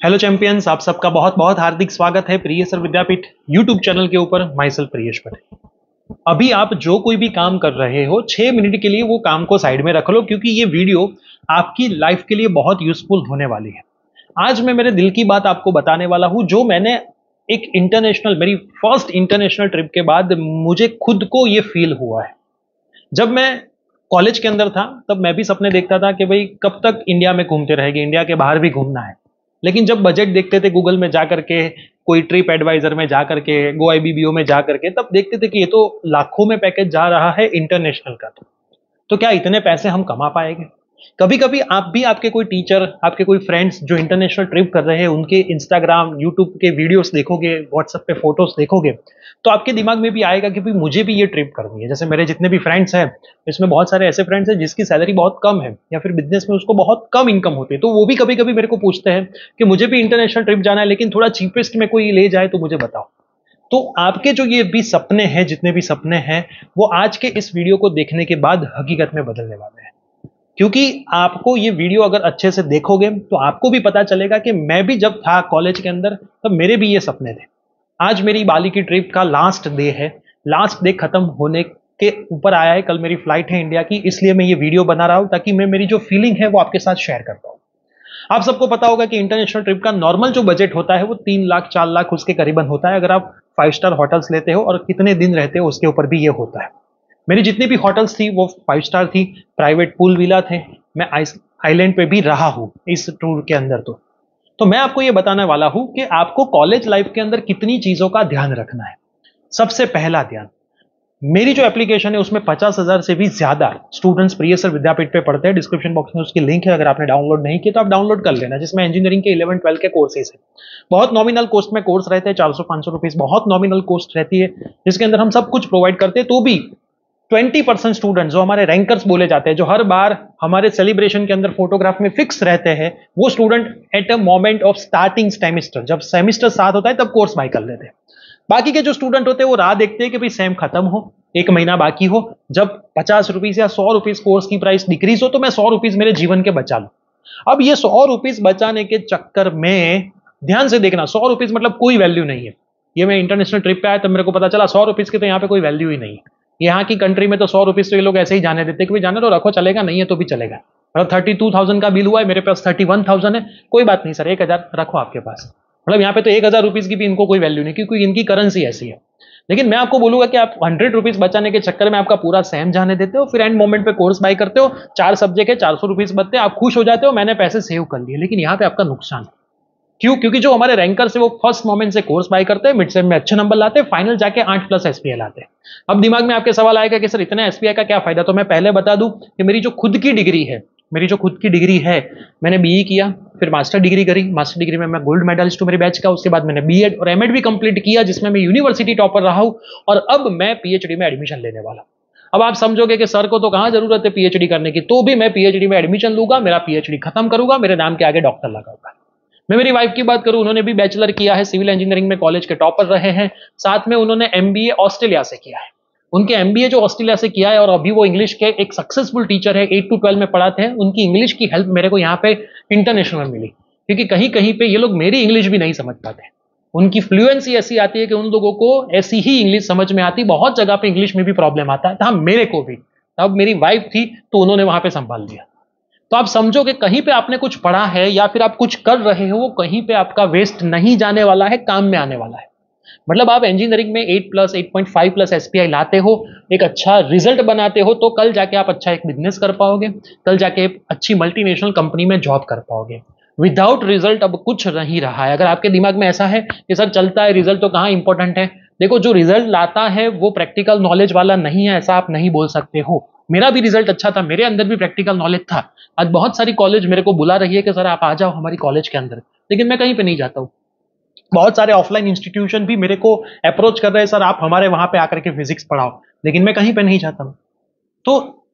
Hello champions, आप सबका बहुत बहुत हार्दिक स्वागत है प्रियसर विद्यापीठ यूट्यूब चैनल के ऊपर। My self Priyesh Patel. अभी आप जो कोई भी काम कर रहे हो 6 मिनट के लिए वो काम को साइड में रख लो, क्योंकि ये वीडियो आपकी लाइफ के लिए बहुत यूजफुल होने वाली है। आज मैं मेरे दिल की बात आपको बताने वाला हूं, जो मैंने एक इंटरनेशनल, मेरी फर्स्ट इंटरनेशनल ट्रिप के बाद मुझे खुद को ये फील हुआ है। जब मैं कॉलेज के अंदर था तब मैं भी सपने देखता था कि भाई कब तक इंडिया में घूमते रहेंगे, इंडिया के बाहर भी घूमना है। लेकिन जब बजट देखते थे गूगल में जा करके, कोई ट्रिप एडवाइजर में जा करके, गो आईबीबीओ में जा करके, तब देखते थे कि ये तो लाखों में पैकेज जा रहा है इंटरनेशनल का। तो क्या इतने पैसे हम कमा पाएंगे? कभी कभी आप भी, आपके कोई टीचर, आपके कोई फ्रेंड्स जो इंटरनेशनल ट्रिप कर रहे हैं, उनके इंस्टाग्राम यूट्यूब के वीडियोस देखोगे, व्हाट्सएप पे फोटोज देखोगे, तो आपके दिमाग में भी आएगा कि भाई मुझे भी ये ट्रिप करनी है। जैसे मेरे जितने भी फ्रेंड्स हैं, इसमें बहुत सारे ऐसे फ्रेंड्स हैं जिसकी सैलरी बहुत कम है या फिर बिजनेस में उसको बहुत कम इनकम होती है, तो वो भी कभी कभी मेरे को पूछते हैं कि मुझे भी इंटरनेशनल ट्रिप जाना है, लेकिन थोड़ा चीपेस्ट में कोई ले जाए तो मुझे बताओ। तो आपके जो ये भी सपने हैं, जितने भी सपने हैं, वो आज के इस वीडियो को देखने के बाद हकीकत में बदलने वाले हैं। क्योंकि आपको ये वीडियो अगर अच्छे से देखोगे तो आपको भी पता चलेगा कि मैं भी जब था कॉलेज के अंदर तब मेरे भी ये सपने थे। आज मेरी बाली की ट्रिप का लास्ट डे है, लास्ट डे खत्म होने के ऊपर आया है। कल मेरी फ्लाइट है इंडिया की, इसलिए मैं ये वीडियो बना रहा हूं ताकि मैं मेरी जो फीलिंग है वो आपके साथ शेयर कर पाऊं। आप सबको पता होगा कि इंटरनेशनल ट्रिप का नॉर्मल जो बजट होता है वो 3 लाख 4 लाख उसके करीबन होता है, अगर आप 5 स्टार होटल्स लेते हो, और कितने दिन रहते हो उसके ऊपर भी ये होता है। मेरी जितनी भी होटल्स थी वो 5 स्टार थी, प्राइवेट पूल विला थे। मैं आइलैंड पे भी रहा हूं इस टूर के अंदर। तो मैं आपको ये बताने वाला हूं कि आपको कॉलेज लाइफ के अंदर कितनी चीजों का ध्यान रखना है। सबसे पहला ध्यान, मेरी जो एप्लीकेशन है उसमें 50,000 से भी ज्यादा स्टूडेंट्स प्रियसर विद्यापीठ पे पढ़ते हैं। डिस्क्रिप्शन बॉक्स में उसकी लिंक है, अगर आपने डाउनलोड नहीं किया तो आप डाउनलोड कर लेना, जिसमें इंजीनियरिंग के 11-12 के कोर्सेज है। बहुत नॉमिनल कॉस्ट में कोर्स रहते हैं, 400-500 रुपीज बहुत नॉमिनल कॉस्ट रहती है, जिसके अंदर हम सब कुछ प्रोवाइड करते हैं। तो भी 20% स्टूडेंट जो हमारे रैंकर्स बोले जाते हैं, जो हर बार हमारे सेलिब्रेशन के अंदर फोटोग्राफ में फिक्स रहते हैं, वो student at a moment of starting semester, जब सेमिस्टर स्टार्ट होता है तब कोर्स बाय कर लेते हैं। बाकी के जो स्टूडेंट होते हैं वो राह देखते हैं कि भाई सेम खत्म हो, 1 महीना बाकी हो, जब 50 रुपीज या 100 रुपीज कोर्स की प्राइस डिक्रीज हो तो मैं 100 रुपीज मेरे जीवन के बचा लूं। अब ये 100 रुपीज बचाने के चक्कर में, ध्यान से देखना, 100 रुपीज मतलब कोई वैल्यू नहीं है। ये मैं इंटरनेशनल ट्रिप पे आया तब मेरे को पता चला 100 रुपीज की तो यहाँ पे कोई वैल्यू ही नहीं है। यहाँ की कंट्री में तो 100 रुपीज तो ये लोग ऐसे ही जाने देते कि भाई जाने तो रखो, चलेगा, नहीं है तो भी चलेगा। मतलब 32,000 का बिल हुआ है, मेरे पास 31,000 है, कोई बात नहीं सर, 1,000 रखो आपके पास। मतलब यहाँ पे तो 1,000 रुपीज की भी इनको कोई वैल्यू नहीं, क्योंकि इनकी करेंसी ऐसी है। लेकिन मैं आपको बोलूंगा कि आप 100 रुपीज बचाने के चक्कर में आपका पूरा सेम जाने देते हो, फिर एंड मोमेंट पे कोर्स बाय करते हो, 4 सब्जेक्ट है, 400 रुपीज बचते हैं, आप खुश हो जाते हो, मैंने पैसे सेव कर लिए। लेकिन यहाँ पे आपका नुकसान है। क्यों? क्योंकि जो हमारे रैंकर से वो फर्स्ट मोमेंट से कोर्स बाय करते हैं, मिड सेम में अच्छे नंबर लाते हैं, फाइनल जाके 8+ एसपीआई लाते हैं। अब दिमाग में आपके सवाल आएगा कि सर इतने एसपीआई का क्या फायदा? तो मैं पहले बता दूं कि मेरी जो खुद की डिग्री है, मैंने बीई किया, फिर मास्टर डिग्री करी। मास्टर डिग्री में मैं गोल्ड मेडलिस्ट हूं मेरे बैच का। उसके बाद मैंने बीएड और एमएड भी कंप्लीट किया, जिसमें मैं यूनिवर्सिटी टॉपर रहा हूं, और अब मैं पीएचडी में एडमिशन लेने वाला हूं। अब आप समझोगे कि सर को तो कहां जरूरत है पीएचडी करने की, तो भी मैं पीएचडी में एडमिशन लूंगा, मेरा पीएचडी खत्म करूंगा, मेरे नाम के आगे डॉक्टर लगाऊंगा। मैं मेरी वाइफ की बात करूं, उन्होंने भी बैचलर किया है, सिविल इंजीनियरिंग में कॉलेज के टॉपर रहे हैं। साथ में उन्होंने एमबीए ऑस्ट्रेलिया से किया है। उनके एमबीए जो ऑस्ट्रेलिया से किया है, और अभी वो इंग्लिश के एक सक्सेसफुल टीचर है, 8 to 12 में पढ़ाते हैं। उनकी इंग्लिश की हेल्प मेरे को यहाँ पे इंटरनेशनल में मिली, क्योंकि कहीं कहीं पे ये लोग मेरी इंग्लिश भी नहीं समझ पाते। उनकी फ्लुएंसी ऐसी आती है कि उन लोगों को ऐसी ही इंग्लिश समझ में आती। बहुत जगह पे इंग्लिश में भी प्रॉब्लम आता है, था मेरे को भी। तब मेरी वाइफ थी तो उन्होंने वहां पे संभाल लिया। तो आप समझो कि कहीं पे आपने कुछ पढ़ा है या फिर आप कुछ कर रहे हो, वो कहीं पे आपका वेस्ट नहीं जाने वाला है, काम में आने वाला है। मतलब आप इंजीनियरिंग में 8+, 8.5+ एसपीआई लाते हो, एक अच्छा रिजल्ट बनाते हो, तो कल जाके आप अच्छा एक बिजनेस कर पाओगे, कल जाके अच्छी मल्टीनेशनल कंपनी में जॉब कर पाओगे। विदाउट रिजल्ट अब कुछ नहीं रहा है। अगर आपके दिमाग में ऐसा है कि सर चलता है रिजल्ट तो कहाँ इंपॉर्टेंट है, देखो जो रिजल्ट लाता है वो प्रैक्टिकल नॉलेज वाला नहीं है, ऐसा आप नहीं बोल सकते हो। मेरा भी रिजल्ट अच्छा था, मेरे अंदर भी प्रैक्टिकल नॉलेज था। आज बहुत सारी कॉलेज मेरे को बुला रही है कि सर आप आ जाओ हमारी कॉलेज के अंदर, लेकिन मैं कहीं पे नहीं जाता हूँ। बहुत सारे ऑफलाइन इंस्टीट्यूशन भी मेरे को अप्रोच कर रहे हैं, सर आप हमारे वहां पे आकर के फिजिक्स पढ़ाओ, लेकिन मैं कहीं पे नहीं जाता हूं। तो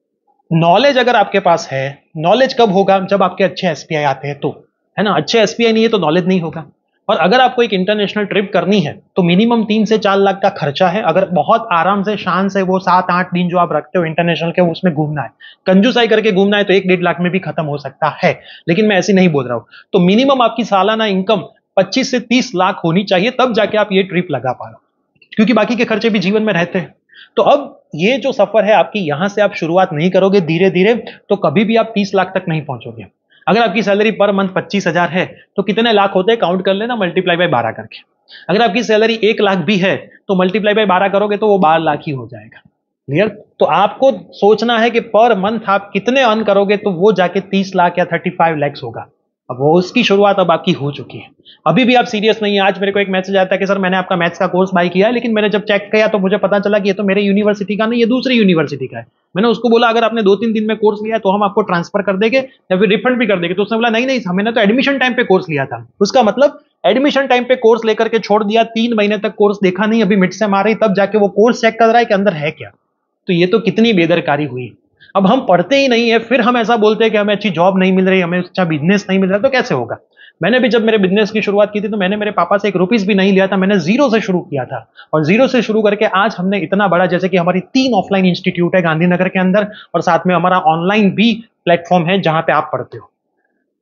नॉलेज अगर आपके पास है, नॉलेज कब होगा? जब आपके अच्छे एसपीआई आते हैं तो, है ना। अच्छे एसपीआई नहीं है तो नॉलेज नहीं होगा। और अगर आपको एक इंटरनेशनल ट्रिप करनी है तो मिनिमम 3 से 4 लाख का खर्चा है। अगर बहुत आराम से शान से वो 7-8 दिन जो आप रखते हो इंटरनेशनल के उसमें घूमना है, कंजूसाई करके घूमना है तो 1-1.5 लाख में भी खत्म हो सकता है। लेकिन मैं ऐसे नहीं बोल रहा हूं। तो मिनिमम आपकी सालाना इनकम 25 से 30 लाख होनी चाहिए, तब जाके आप ये ट्रिप लगा पा रहे हो, क्योंकि बाकी के खर्चे भी जीवन में रहते हैं। तो अब ये जो सफर है आपकी, यहां से आप शुरुआत नहीं करोगे धीरे धीरे तो कभी भी आप 30 लाख तक नहीं पहुंचोगे। अगर आपकी सैलरी पर मंथ 25,000 है तो कितने लाख होते हैं काउंट कर लेना, मल्टीप्लाई बाय 12 करके। अगर आपकी सैलरी 1 लाख भी है तो मल्टीप्लाई बाय 12 करोगे तो वो 12 लाख ही हो जाएगा। क्लियर? तो आपको सोचना है कि पर मंथ आप कितने अर्न करोगे तो वो जाके 30 लाख या 35 लैक्स होगा। अब वो उसकी शुरुआत अब आपकी हो चुकी है। अभी भी आप सीरियस नहीं है। आज मेरे को एक मैसेज आता है कि सर मैंने आपका मैथ्स का कोर्स बाय किया है, लेकिन मैंने जब चेक किया तो मुझे पता चला कि ये तो मेरे यूनिवर्सिटी का नहीं, ये दूसरी यूनिवर्सिटी का है। मैंने उसको बोला अगर आपने 2-3 दिन में कोर्स लिया है तो हम आपको ट्रांसफर कर देंगे या फिर रिफंड भी कर देंगे। तो उसने बोला नहीं नहीं, मैंने तो एडमिशन टाइम पे कोर्स लिया था। उसका मतलब एडमिशन टाइम पे कोर्स लेकर के छोड़ दिया, 3 महीने तक कोर्स देखा नहीं, अभी मिड सेम आ रही तब जाके वो कोर्स चेक कर रहा है कि अंदर है क्या। तो ये तो कितनी बेदरकारी हुई। अब हम पढ़ते ही नहीं है, फिर हम ऐसा बोलते हैं कि हमें अच्छी जॉब नहीं मिल रही, हमें अच्छा बिजनेस नहीं मिल रहा, तो कैसे होगा। मैंने भी जब मेरे बिजनेस की शुरुआत की थी तो मैंने मेरे पापा से 1 रुपीस भी नहीं लिया था। मैंने जीरो से शुरू किया था और जीरो से शुरू करके आज हमने इतना बड़ा, जैसे कि हमारी 3 ऑफलाइन इंस्टीट्यूट है गांधीनगर के अंदर और साथ में हमारा ऑनलाइन भी प्लेटफॉर्म है जहां पे आप पढ़ते हो।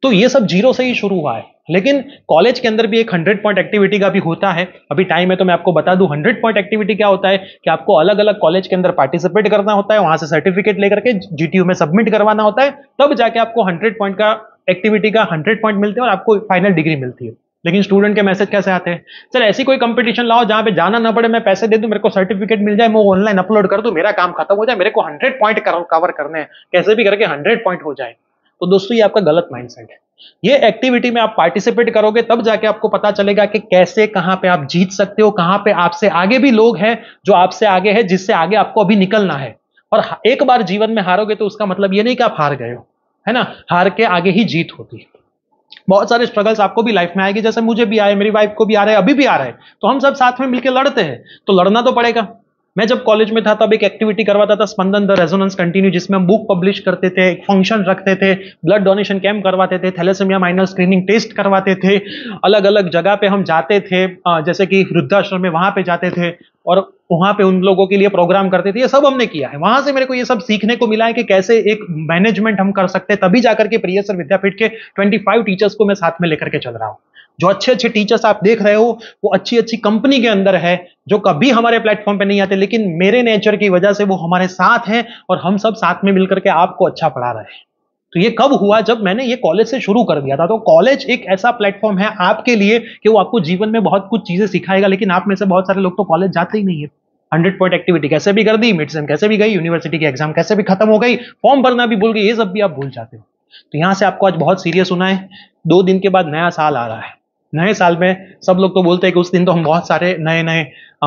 तो ये सब जीरो से ही शुरू हुआ है। लेकिन कॉलेज के अंदर भी एक 100 पॉइंट एक्टिविटी का भी होता है। अभी टाइम है तो मैं आपको बता दूं 100 पॉइंट एक्टिविटी क्या होता है कि आपको अलग अलग कॉलेज के अंदर पार्टिसिपेट करना होता है, वहां से सर्टिफिकेट लेकर के जीटीयू में सबमिट करवाना होता है, तब जाके आपको 100 पॉइंट का एक्टिविटी का 100 पॉइंट मिलते हैं और आपको फाइनल डिग्री मिलती है। लेकिन स्टूडेंट के मैसेज कैसे आते हैं, सर ऐसी कोई कंपटीशन लाओ जहां पे जाना ना पड़े, मैं पैसे दे दूं, मेरे को सर्टिफिकेट मिल जाए, मैं ऑनलाइन अपलोड कर दूं, मेरा काम खत्म हो जाए, मेरे को 100 पॉइंट कवर करने हैं, कैसे भी करके 100 पॉइंट हो जाए। तो दोस्तों ये आपका गलत माइंडसेट है। ये एक्टिविटी में आप पार्टिसिपेट करोगे तब जाके आपको पता चलेगा कि कैसे कहां पे आप जीत सकते हो, कहां पे आपसे आगे भी लोग हैं जो आपसे आगे है, जिससे आगे आपको अभी निकलना है। और एक बार जीवन में हारोगे तो उसका मतलब ये नहीं कि आप हार गए हो, है ना। हार के आगे ही जीत होती है। बहुत सारे स्ट्रगल्स आपको भी लाइफ में आएंगे, जैसे मुझे भी आए, मेरी वाइफ को भी आ रहे हैं, अभी भी आ रहे हैं। तो हम सब साथ में मिलकर लड़ते हैं, तो लड़ना तो पड़ेगा। मैं जब कॉलेज में था तब एक एक्टिविटी करवाता था स्पंदन द रेजोनेंस कंटिन्यू, जिसमें हम बुक पब्लिश करते थे, एक फंक्शन रखते थे, ब्लड डोनेशन कैंप करवाते थे, थैलेसेमिया माइनर स्क्रीनिंग टेस्ट करवाते थे, अलग अलग जगह पे हम जाते थे, जैसे कि वृद्धाश्रम में वहां पे जाते थे और वहां पे उन लोगों के लिए प्रोग्राम करते थे। ये सब हमने किया है। वहां से मेरे को ये सब सीखने को मिला है कि कैसे एक मैनेजमेंट हम कर सकते हैं। तभी जाकर के प्रिय सर विद्यापीठ के 25 टीचर्स को मैं साथ में लेकर के चल रहा हूं। जो अच्छे अच्छे टीचर्स आप देख रहे हो वो अच्छी अच्छी कंपनी के अंदर है, जो कभी हमारे प्लेटफॉर्म पे नहीं आते, लेकिन मेरे नेचर की वजह से वो हमारे साथ हैं और हम सब साथ में मिलकर के आपको अच्छा पढ़ा रहे हैं। तो ये कब हुआ, जब मैंने ये कॉलेज से शुरू कर दिया था। तो कॉलेज एक ऐसा प्लेटफॉर्म है आपके लिए कि वो आपको जीवन में बहुत कुछ चीजें सिखाएगा। लेकिन आप में से बहुत सारे लोग तो कॉलेज जाते ही नहीं है। 100 पॉइंट एक्टिविटी कैसे भी कर दी, मिड सेम कैसे भी गई, यूनिवर्सिटी की एग्जाम कैसे भी खत्म हो गई, फॉर्म भरना भी भूल गई, ये सब भी आप भूल जाते हो। तो यहां से आपको आज बहुत सीरियस होना है। 2 दिन के बाद नया साल आ रहा है। नए साल में सब लोग तो बोलते हैं कि उस दिन तो हम बहुत सारे नए नए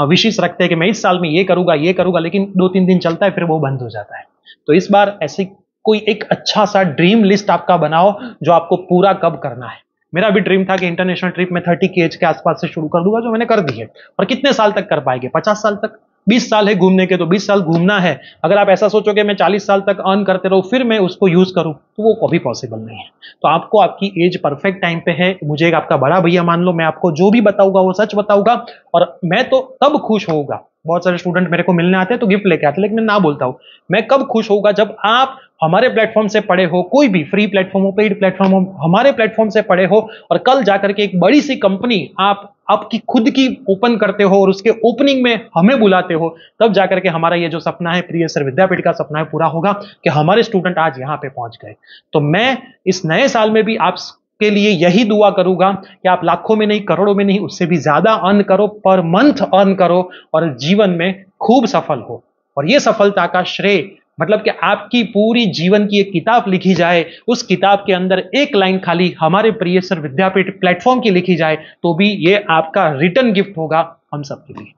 विशेष रखते हैं कि मैं इस साल में ये करूंगा, लेकिन 2-3 दिन चलता है फिर वो बंद हो जाता है। तो इस बार ऐसी कोई एक अच्छा सा ड्रीम लिस्ट आपका बनाओ जो आपको पूरा कब करना है। मेरा भी ड्रीम था कि इंटरनेशनल ट्रिप में 30 की एज के आसपास से शुरू कर दूंगा, जो मैंने कर दी है। और कितने साल तक कर पाएंगे, 50 साल तक, 20 साल है घूमने के तो 20 साल घूमना है। अगर आप ऐसा सोचोगे मैं 40 साल तक अर्न करते रहूं फिर मैं उसको यूज करूं, तो वो कभी पॉसिबल नहीं है। तो आपको आपकी एज परफेक्ट टाइम पे है, मुझे एक आपका बड़ा भैया मान लो, मैं आपको जो भी बताऊंगा वो सच बताऊंगा। और मैं तो तब खुश होऊंगा, बहुत सारे स्टूडेंट मेरे को मिलने आते हैं तो गिफ्ट लेके आते हैं, लेकिन मैं ना बोलता हूं, मैं कब खुश होऊंगा जब आप हमारे प्लेटफॉर्म से पढ़े हो, कोई भी फ्री प्लेटफॉर्म हो, पेड प्लेटफॉर्म हो, हमारे प्लेटफॉर्म से पढ़े हो और कल जाकर के एक बड़ी सी कंपनी आप आपकी खुद की ओपन करते हो और उसके ओपनिंग में हमें बुलाते हो, तब जाकर के हमारा ये जो सपना है, प्रिय सर विद्यापीठ का सपना है, पूरा होगा कि हमारे स्टूडेंट आज यहां पे पहुंच गए। तो मैं इस नए साल में भी आप के लिए यही दुआ करूंगा कि आप लाखों में नहीं, करोड़ों में नहीं, उससे भी ज्यादा अर्न करो, पर मंथ अर्न करो और जीवन में खूब सफल हो। और यह सफलता का श्रेय, मतलब कि आपकी पूरी जीवन की एक किताब लिखी जाए, उस किताब के अंदर एक लाइन खाली हमारे प्रिय सर विद्यापीठ प्लेटफॉर्म की लिखी जाए, तो भी ये आपका रिटर्न गिफ्ट होगा हम सबके लिए।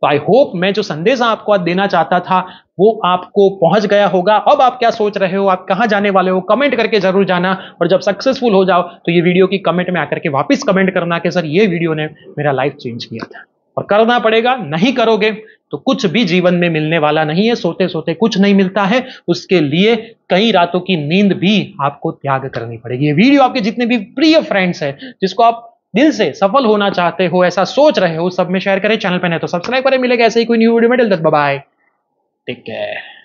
तो आई होप मैं जो संदेश आपको आज देना चाहता था वो आपको पहुंच गया होगा। अब आप क्या सोच रहे हो, आप कहां जाने वाले हो, कमेंट करके जरूर जाना। और जब सक्सेसफुल हो जाओ तो ये वीडियो की कमेंट में आकर के वापस कमेंट करना कि सर ये वीडियो ने मेरा लाइफ चेंज किया था। और करना पड़ेगा, नहीं करोगे तो कुछ भी जीवन में मिलने वाला नहीं है। सोते सोते कुछ नहीं मिलता है, उसके लिए कई रातों की नींद भी आपको त्याग करनी पड़ेगी। ये वीडियो आपके जितने भी प्रिय फ्रेंड्स हैं, जिसको आप दिल से सफल होना चाहते हो, ऐसा सोच रहे हो, सब में शेयर करें, चैनल पर नहीं तो सब्सक्राइब करें। मिलेगा ऐसे ही कोई न्यू वीडियो में, till then bye bye, take care.